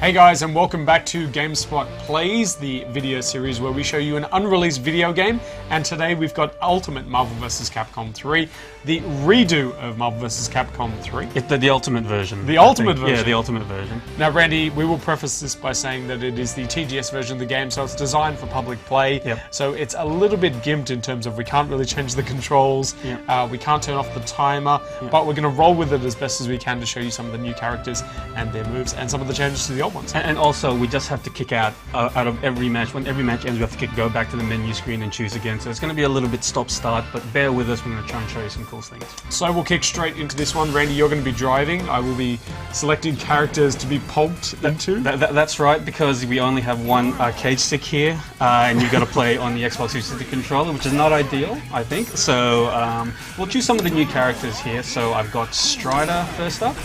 Hey guys, and welcome back to GameSpot Plays, the video series where we show you an unreleased video game. And today we've got Ultimate Marvel vs. Capcom 3, the redo of Marvel vs. Capcom 3. It's the ultimate version. The ultimate version? Yeah, the ultimate version. Now Randy, we will preface this by saying that it is the TGS version of the game, so it's designed for public play. Yep. So it's a little bit gimped in terms of we can't really change the controls, Yep. We can't turn off the timer, Yep. but we're going to roll with it as best as we can to show you some of the new characters and their moves and some of the changes to the old ones. And also, we just have to kick out of every match. When every match ends, we have to go back to the menu screen and choose again. So it's going to be a little bit stop-start, but bear with us. We're going to try and show you some cool things. So we'll kick straight into this one. Randy, you're going to be driving. I will be selecting characters to be pulped into. That's right, because we only have one arcade stick here, and you've got to play on the Xbox 360 controller, which is not ideal, I think. So we'll choose some of the new characters here. So I've got Strider first up.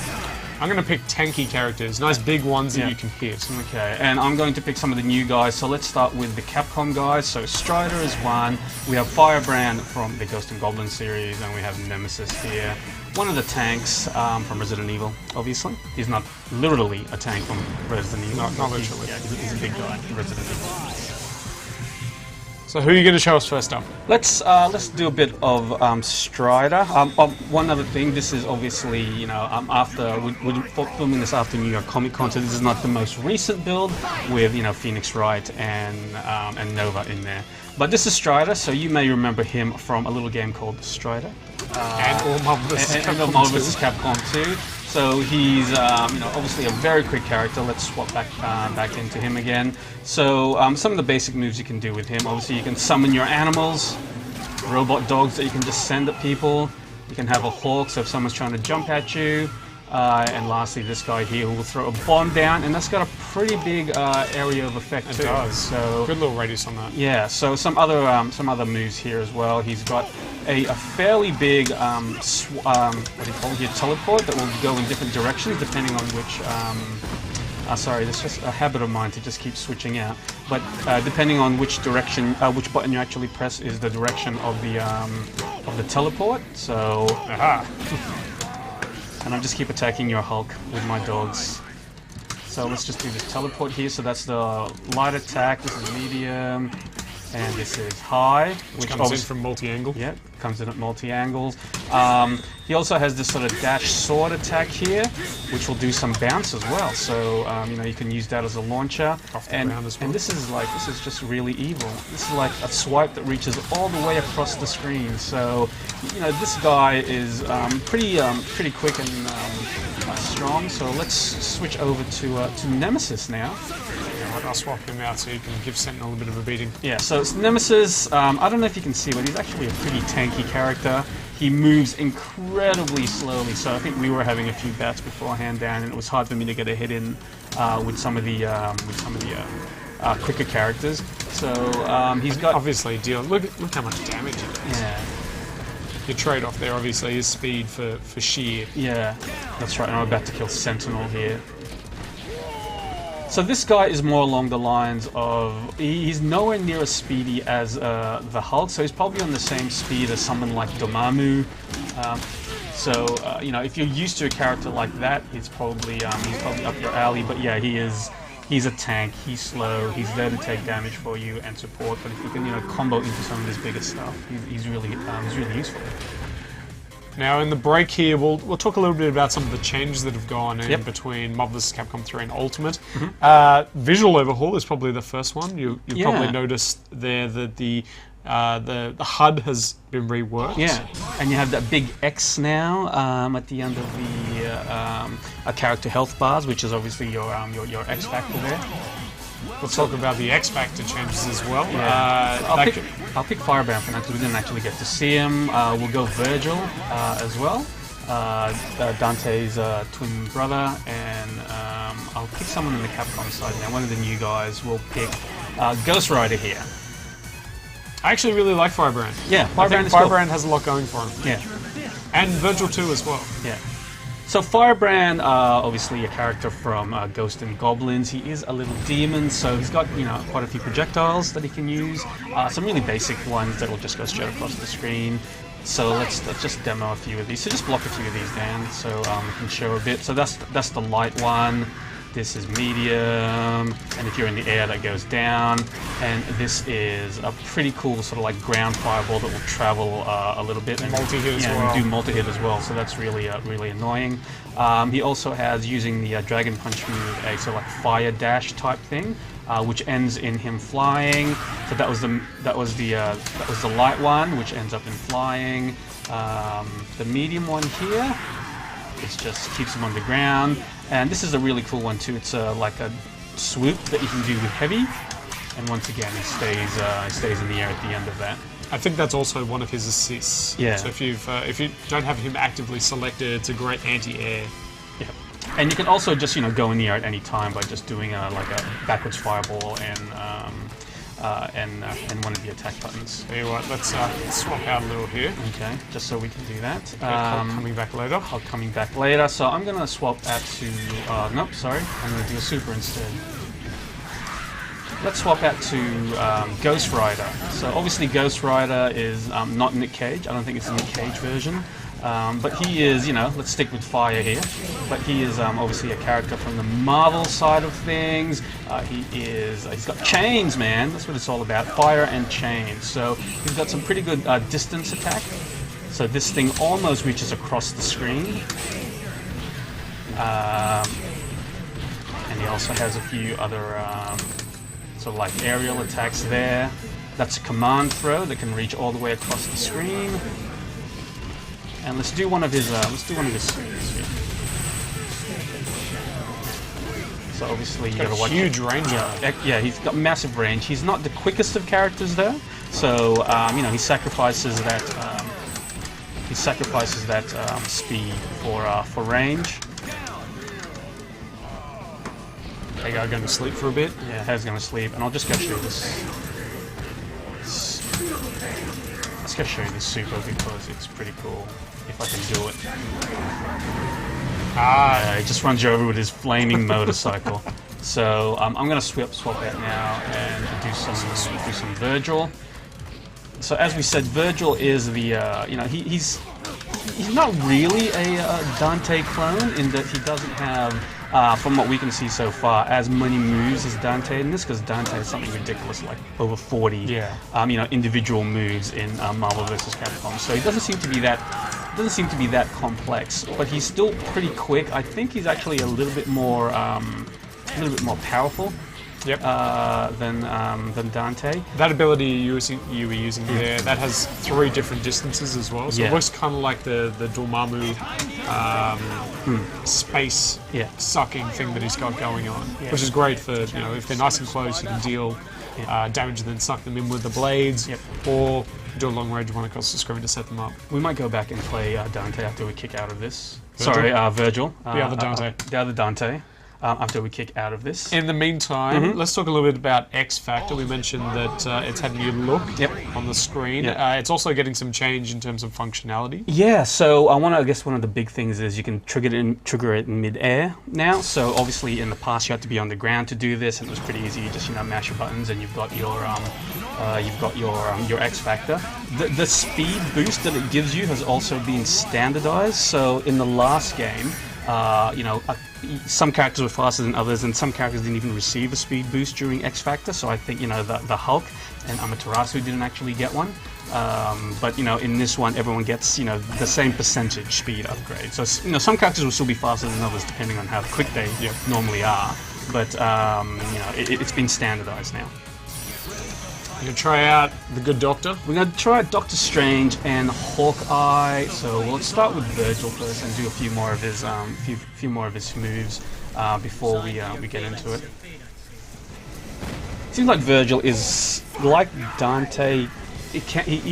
I'm going to pick tanky characters, nice big ones that you can hit. Okay, and I'm going to pick some of the new guys, so let's start with the Capcom guys. So Strider is one, we have Firebrand from the Ghost and Goblin series, and we have Nemesis here. One of the tanks from Resident Evil, obviously. He's not literally a tank from Resident Evil. Not literally. Yeah, he's a big guy in Resident Evil. So who are you going to show us first up? Let's do a bit of Strider. One other thing, this is obviously, you know, after we're filming this after New York Comic Con, so this is not the most recent build with, you know, Phoenix Wright and Nova in there. But this is Strider, so you may remember him from a little game called Strider. And all Marvel vs. Capcom 2. So he's, you know, obviously a very quick character. Let's swap back into him again. So some of the basic moves you can do with him. Obviously, you can summon your animals, robot dogs that you can just send at people. You can have a hawk, so if someone's trying to jump at you. And lastly, this guy here who will throw a bomb down, and that's got a pretty big area of effect too. It does. So good little radius on that. Yeah. So some other moves here as well. He's got a fairly big what do you call it here, teleport that will go in different directions depending on which. Sorry, that's just a habit of mine to just keep switching out. But depending on which direction, which button you actually press is the direction of the teleport. So. Aha. And I just keep attacking your Hulk with my dogs. So let's just do this teleport here. So that's the light attack, this is medium, and this is high. Which comes in from multi-angle. Yeah, comes in at multi-angles. He also has this sort of dash sword attack here, which will do some bounce as well. So, you know, you can use that as a launcher. Off the ground as well. And this is just really evil. This is like a swipe that reaches all the way across the screen. So, you know, this guy is pretty quick and strong. So let's switch over to Nemesis now. I'll swap him out so you can give Sentinel a bit of a beating. Yeah, so it's Nemesis, I don't know if you can see, but he's actually a pretty tanky character. He moves incredibly slowly, so I think we were having a few bats beforehand down, and it was hard for me to get a hit in with some of the quicker characters. So he's got obviously look how much damage he does. Yeah. Your trade-off there obviously is speed for sheer. Yeah, that's right. And I'm about to kill Sentinel here. So this guy is more along the lines of, he's nowhere near as speedy as the Hulk, so he's probably on the same speed as someone like Dormammu. You know, if you're used to a character like that, he's probably up your alley. But yeah, he's a tank. He's slow. He's there to take damage for you and support. But if you can, you know, combo into some of his bigger stuff, he's really useful. Now, in the break here, we'll talk a little bit about some of the changes that have gone in between Marvel vs. Capcom 3 and Ultimate. Visual overhaul is probably the first one. You've probably noticed there that the HUD has been reworked. Yeah, and you have that big X now at the end of the character health bars, which is obviously your X factor there. We'll talk about the X Factor changes as well. Yeah. I'll pick Firebrand for now because we didn't actually get to see him. We'll go Vergil as well, Dante's twin brother, and I'll pick someone on the Capcom side now. One of the new guys. We'll pick Ghost Rider here. I actually really like Firebrand. Yeah, Firebrand has a lot going for him. Yeah, and Vergil too as well. Yeah. So Firebrand, obviously a character from Ghost and Goblins. He is a little demon, so he's got, you know, quite a few projectiles that he can use. Some really basic ones that will just go straight across the screen. So let's just demo a few of these. So just block a few of these down so we can show a bit. So that's the light one. This is medium, and if you're in the air, that goes down. And this is a pretty cool sort of like ground fireball that will travel a little bit. And multi-hit as well. And do multi-hit as well, so that's really really annoying. He also has, using the Dragon Punch move, a sort of like fire dash type thing, which ends in him flying. So that was the light one, which ends up in flying. The medium one here, it just keeps him on the ground. And this is a really cool one too. It's like a swoop that you can do with heavy, and once again he stays in the air at the end of that. I think that's also one of his assists. Yeah. So if you don't have him actively selected, it's a great anti-air. Yeah. And you can also just go in the air at any time by just doing like a backwards fireball and one of the attack buttons. Tell you what, let's swap out a little here. Okay, just so we can do that. Coming back later. Hulk coming back later. So I'm gonna swap out to nope, sorry. I'm gonna do a super instead. Let's swap out to Ghost Rider. So obviously Ghost Rider is not Nick Cage. I don't think it's a Nick Cage version. But he is, let's stick with fire here. But he is obviously a character from the Marvel side of things. He's got chains, man. That's what it's all about, fire and chains. So he's got some pretty good distance attack. So this thing almost reaches across the screen. And he also has a few other sort of like aerial attacks there. That's a command throw that can reach all the way across the screen. And let's do one of his swings here. So obviously you gotta watch. Huge range. Yeah, he's got massive range. He's not the quickest of characters though, so he sacrifices that. Speed for range. Hey, guy going to sleep for a bit. Yeah, Hair's going to sleep, and I'll just go show this. Let's go show you this super because it's pretty cool. If I can do it. He just runs you over with his flaming motorcycle. So I'm going to swap out now and do some Vergil. So as we said, Vergil is the he's not really a Dante clone in that he doesn't have, from what we can see so far, as many moves as Dante in this, because Dante has something ridiculous like over 40 individual moves in Marvel vs. Capcom. So he doesn't seem to be that complex, but he's still pretty quick. I think he's actually a little bit more powerful. Yep. Than Dante. That ability you were using there, that has 3 different distances as well. So it looks kind of like the Dormammu space sucking thing that he's got going on, which is great for if they're nice and close, you can deal damage and then suck them in with the blades, or do a long range one across the screen to set them up. We might go back and play Dante after we kick out of this. Vergil? Sorry, Vergil. The other Dante. The other Dante. After we kick out of this. In the meantime, let's talk a little bit about X Factor. We mentioned that it's had a new look on the screen. It's also getting some change in terms of functionality. Yeah, so I guess one of the big things is you can trigger it in mid-air now. So obviously in the past you had to be on the ground to do this, and it was pretty easy. You just mash your buttons and you've got your X Factor. The speed boost that it gives you has also been standardized. So in the last game, some characters were faster than others, and some characters didn't even receive a speed boost during X Factor. So I think the Hulk and Amaterasu didn't actually get one. But in this one, everyone gets the same percentage speed upgrade. So some characters will still be faster than others depending on how quick they normally are. But it's been standardized now. You're going to try out the Good Doctor? We're going to try out Doctor Strange and Hawkeye. So let's start with Vergil first and do a few more of his moves before we get into it. It seems like Vergil is like Dante. He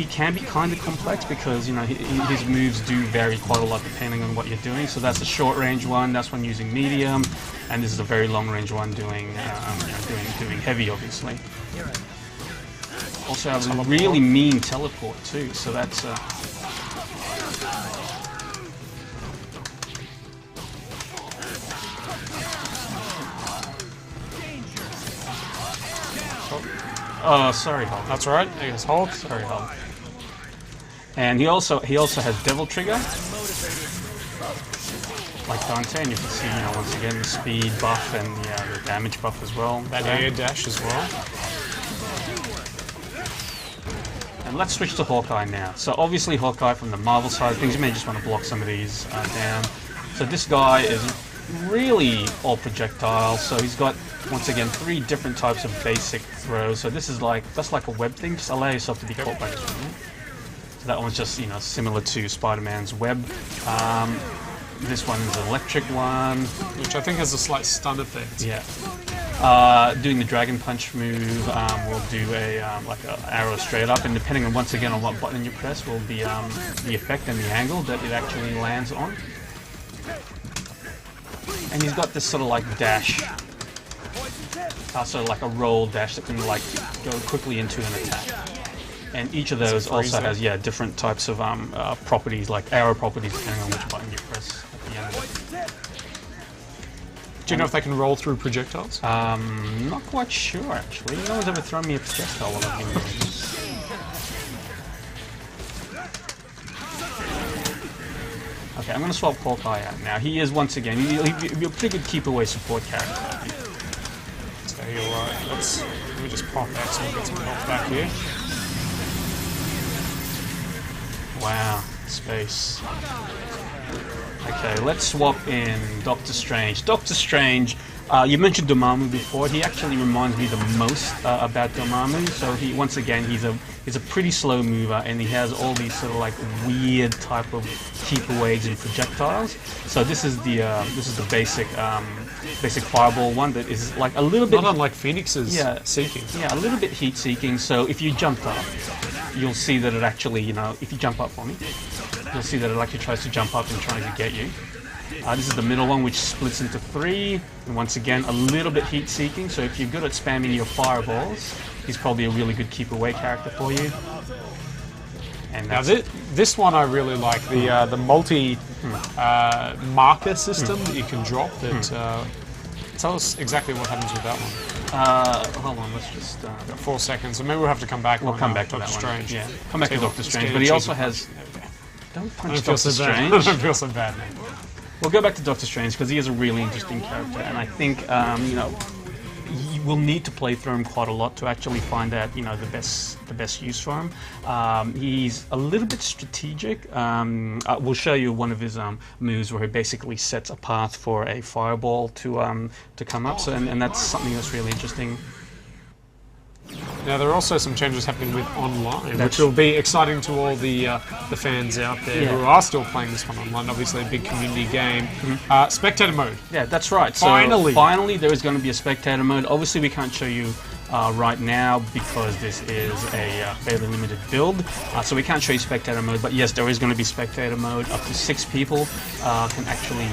can be kind of complex because his moves do vary quite a lot depending on what you're doing. So that's a short range one. That's one using medium, and this is a very long range one doing heavy, obviously. Also has a really mean teleport too, so that's sorry, Hulk. That's right. I guess Hulk. Sorry, Hulk. And he also has Devil Trigger. like Dante, and you can see, you know, once again the speed buff and the damage buff as well. That air dash as well. And let's switch to Hawkeye now. So obviously Hawkeye from the Marvel side of things, you may just want to block some of these down. So this guy is really all projectile, so he's got, once again, 3 different types of basic throws. So this is like, that's like a web thing, just allow yourself to be caught by this one. So that one's just, you know, similar to Spider-Man's web. This one is an electric one. Which I think has a slight stun effect. Yeah. Doing the Dragon Punch move, we'll do a like an arrow straight up, and depending on, once again, on what button you press, will be the effect and the angle that it actually lands on. And he's got this sort of like dash, sort of like a roll dash that can like go quickly into an attack. And each of those also has, yeah, different types of properties, like arrow properties, depending on which button you press at the end of it. Do you know if they can roll through projectiles? Not quite sure, actually. No one's ever thrown me a projectile while I've been doing this. Okay, I'm going to swap Hawkeye out now. He is, once again, he'll be a pretty good keep-away support character, I think. So you're right. Let me just pop X and get some health back here. Wow, space. Okay, let's swap in Doctor Strange. Doctor Strange, you mentioned Dormammu before. He actually reminds me the most about Dormammu. So he, once again, he's a pretty slow mover, and he has all these sort of like weird type of keep-aways and projectiles. So this is the basic fireball one that is like a little bit, not unlike Phoenix's seeking. Yeah, a little bit heat-seeking. So if you jumped up, you'll see that it actually, you know, if you jump up for me, you'll see that it actually tries to jump up and trying to get you. This is the middle one, which splits into 3, and once again, a little bit heat-seeking, so if you're good at spamming your fireballs, he's probably a really good keep-away character for you. And now this one I really like, the multi marker system that you can drop. Tell us exactly what happens with that one. Hold on, let's just... Got 4 seconds, so maybe we'll have to come back. We'll come back to Doctor Strange. Yeah, come back to Doctor Strange, but he also has... Don't punch Doctor Strange. I don't feel so bad, man. We'll go back to Doctor Strange because he is a really interesting character, and I think you know, you will need to play through him quite a lot to actually find out, you know, the best use for him. He's a little bit strategic. We'll show you one of his moves where he basically sets a path for a fireball to come up. So and that's something that's really interesting. Now there are also some changes happening with online, which will be exciting to all the fans out there who are still playing this one online. Obviously, a big community game. Spectator mode. Yeah, that's right. Finally, so finally, there is going to be a spectator mode. Obviously, we can't show you right now because this is a fairly limited build, so we can't show you spectator mode. But yes, there is going to be spectator mode. Up to 6 people can actually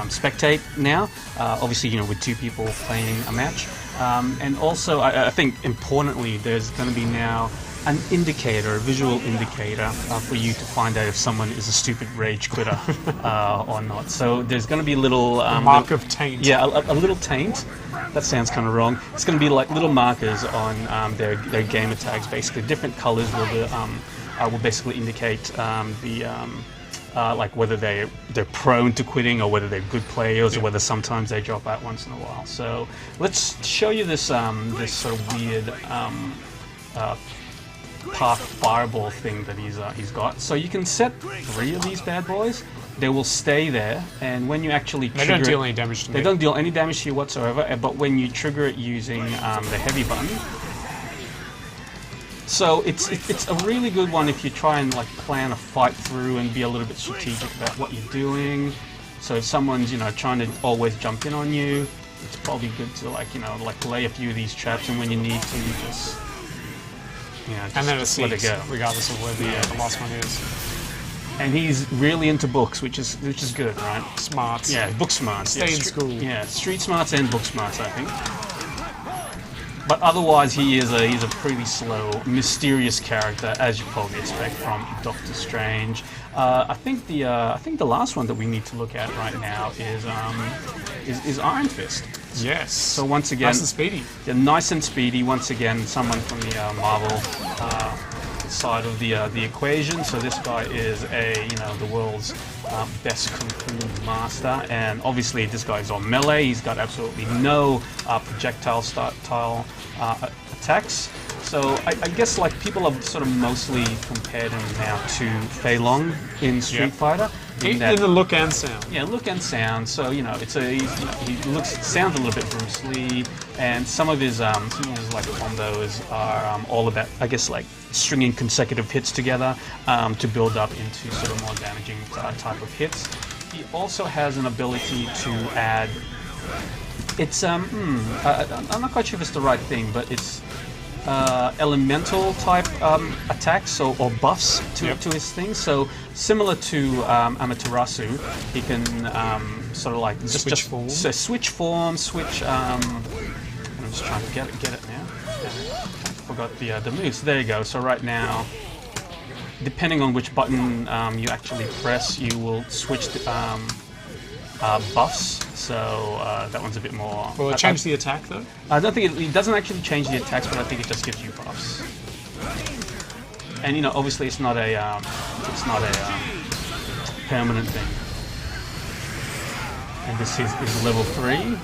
spectate now. Obviously, you know, with 2 people playing a match. And also, I think importantly, there's going to be now an indicator, a visual indicator, for you to find out if someone is a stupid rage quitter or not. So there's going to be a little... mark of taint. Yeah, a little taint. That sounds kind of wrong. It's going to be like little markers on their gamer tags, basically. Different colors will basically indicate like whether they're prone to quitting or whether they're good players or whether sometimes they drop out once in a while. So let's show you this this sort of weird path fireball thing that he's got. So you can set 3 of these bad boys. They will stay there, and when you actually trigger they don't deal any damage to me. They don't deal any damage to you whatsoever. But when you trigger it using the heavy button. So it's a really good one if you try and like plan a fight through and be a little bit strategic about what you're doing. So if someone's, you know, trying to always jump in on you, it's probably good to like, you know, like lay a few of these traps, and when you need to, you just, you know, and then let it go, regardless of where the last one is. And he's really into books, which is good, right? Smarts. Yeah, book smarts. Stay in school. Yeah, street smarts and book smarts, I think. But otherwise, he's a pretty slow, mysterious character, as you probably expect from Doctor Strange. I think the last one that we need to look at right now is Iron Fist. Yes. So once again, nice and speedy. Yeah, nice and speedy. Once again, someone from the Marvel side of the equation. So this guy is the world's best kung fu master, and obviously this guy's on melee. He's got absolutely no projectile style attacks. So I guess like people have sort of mostly compared him now to Fei Long in Street Fighter. In the look and sound. Yeah, look and sound. So he sounds a little bit Bruce Lee, and some of his like combos are all about, I guess, like stringing consecutive hits together to build up into sort of more damaging type of hits. He also has an ability to add. It's I'm not quite sure if it's the right thing, but it's elemental type attacks or buffs to his thing. So similar to Amaterasu, he can sort of like switch form. I'm just trying to get it now. I forgot the moves. There you go. So right now, depending on which button you actually press, you will switch the buffs. So that one's a bit more. Will it change the attack though? I don't think it doesn't actually change the attacks, but I think it just gives you buffs. And obviously it's not a permanent thing. And this is level 3.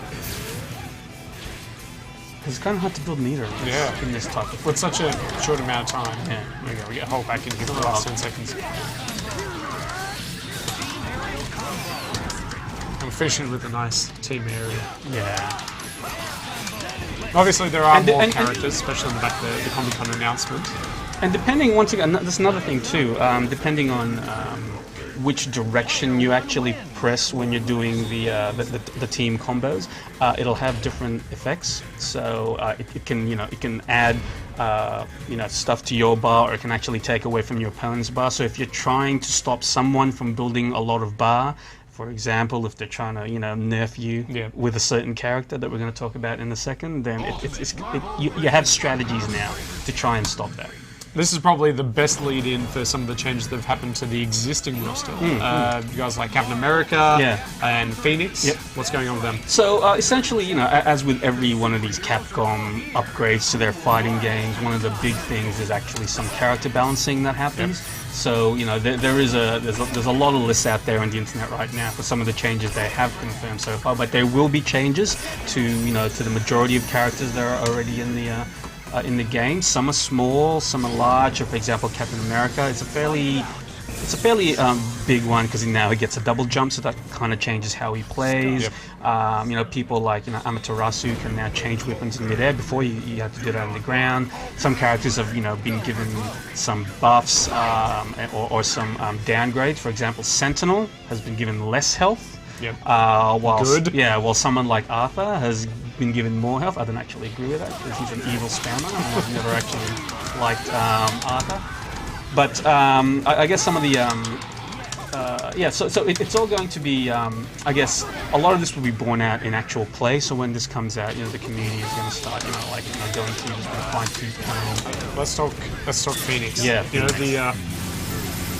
It's kind of hard to build meter in this type of thing. With such a short amount of time. Yeah. There you go. We get Hulk back in here for the last 10 seconds. And finishing with a nice team area. Yeah. Obviously there are more characters, especially on the back of the Comic-Con announcement. And depending, once again, that's another thing too, depending on which direction you actually press when you're doing the team combos, it'll have different effects. So it can add stuff to your bar, or it can actually take away from your opponent's bar. So if you're trying to stop someone from building a lot of bar, for example, if they're trying to nerf you with a certain character that we're going to talk about in a second, then you have strategies now to try and stop that. This is probably the best lead-in for some of the changes that have happened to the existing roster. You guys like Captain America and Phoenix. What's going on with them? So essentially, as with every one of these Capcom upgrades to their fighting games, one of the big things is actually some character balancing that happens. So there's a lot of lists out there on the internet right now for some of the changes they have confirmed so far, but there will be changes to the majority of characters that are already in the game. Some are small, some are large. For example, Captain America is a fairly big one because now he gets a double jump, so that kind of changes how he plays. People like Amaterasu can now change weapons in midair. Before you had to do that on the ground. Some characters have been given some buffs or some downgrades. For example, Sentinel has been given less health. While someone like Arthur has been given more health. I don't actually agree with that because he's an evil spammer, and I've never actually liked Arthur. But I guess some of the so it's all going to be I guess a lot of this will be borne out in actual play. So when this comes out, the community is going to start going through this fine-tooth comb. Let's talk Phoenix. Yeah,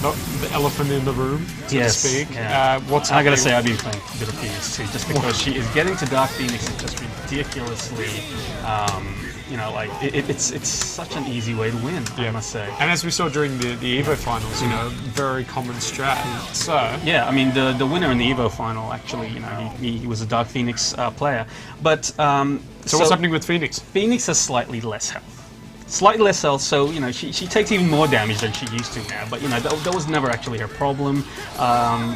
not the elephant in the room, so to speak. Yeah. What's I gotta say, I've been playing a bit of Phoenix too, just because she is getting to Dark Phoenix is just ridiculously, it's such an easy way to win, I must say. And as we saw during the EVO finals, very common strat. So yeah, I mean the winner in the EVO final actually, he was a Dark Phoenix player, but so what's happening with Phoenix? Phoenix has slightly less health. Slightly less health, so she takes even more damage than she used to now. But that was never actually her problem.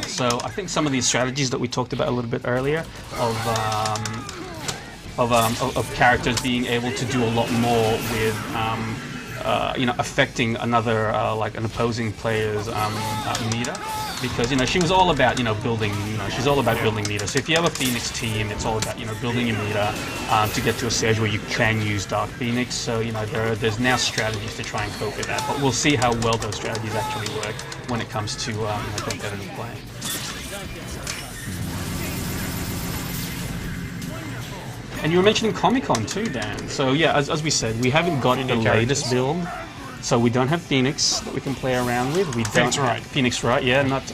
So I think some of these strategies that we talked about a little bit earlier of characters being able to do a lot more with affecting another an opposing player's meter. Because she was all about building. She's all about building meter. So if you have a Phoenix team, it's all about building your meter to get to a stage where you can use Dark Phoenix. So there's now strategies to try and cope with that. But we'll see how well those strategies actually work when it comes to competitive play. And you were mentioning Comic-Con too, Dan. So yeah, as we said, we haven't got the latest build. So we don't have Phoenix that we can play around with. We don't have Phoenix Wright, not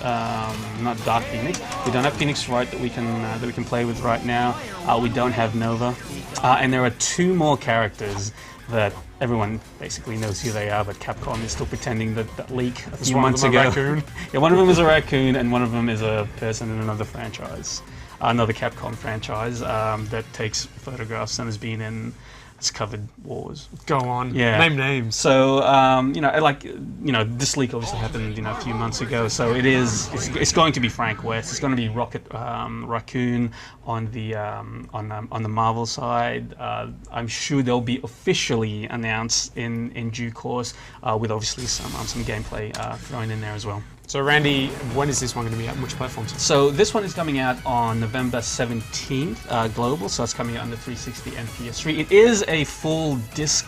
Dark Phoenix. We don't have Phoenix Wright that we can play with right now. We don't have Nova, and there are 2 more characters that everyone basically knows who they are, but Capcom is still pretending that leak a few one of months them a ago. raccoon? Yeah, one of them is a raccoon, and one of them is a person in another franchise, another Capcom franchise that takes photographs and has been in. It's covered wars. Go on. Yeah. Name names. So this leak obviously happened a few months ago. So it's going to be Frank West. It's going to be Rocket Raccoon on the Marvel side. I'm sure they'll be officially announced in due course, with obviously some gameplay thrown in there as well. So Randy, when is this one going to be out? Which platforms? So this one is coming out on November 17th, global. So it's coming out on the 360 and PS3. It is a full disc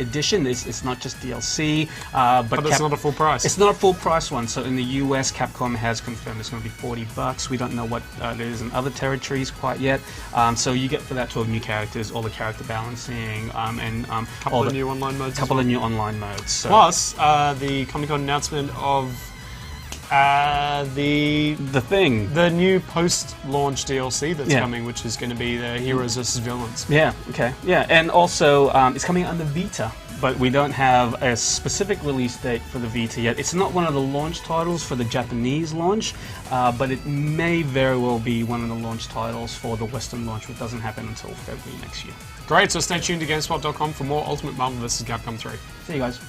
edition. It's not just DLC, but it's not a full price. It's not a full price one. So in the US, Capcom has confirmed it's going to be $40. We don't know what it is in other territories quite yet. So you get for that 12 new characters, all the character balancing, and couple of new online modes. Couple of new online modes. So. Plus the Comic-Con announcement of. The new post-launch DLC that's coming, which is going to be the Heroes vs. Villains. Yeah, okay. Yeah, and also it's coming out on the Vita, but we don't have a specific release date for the Vita yet. It's not one of the launch titles for the Japanese launch, but it may very well be one of the launch titles for the Western launch, which doesn't happen until February next year. Great, so stay tuned to GameSpot.com for more Ultimate Marvel vs. Capcom 3. See you guys.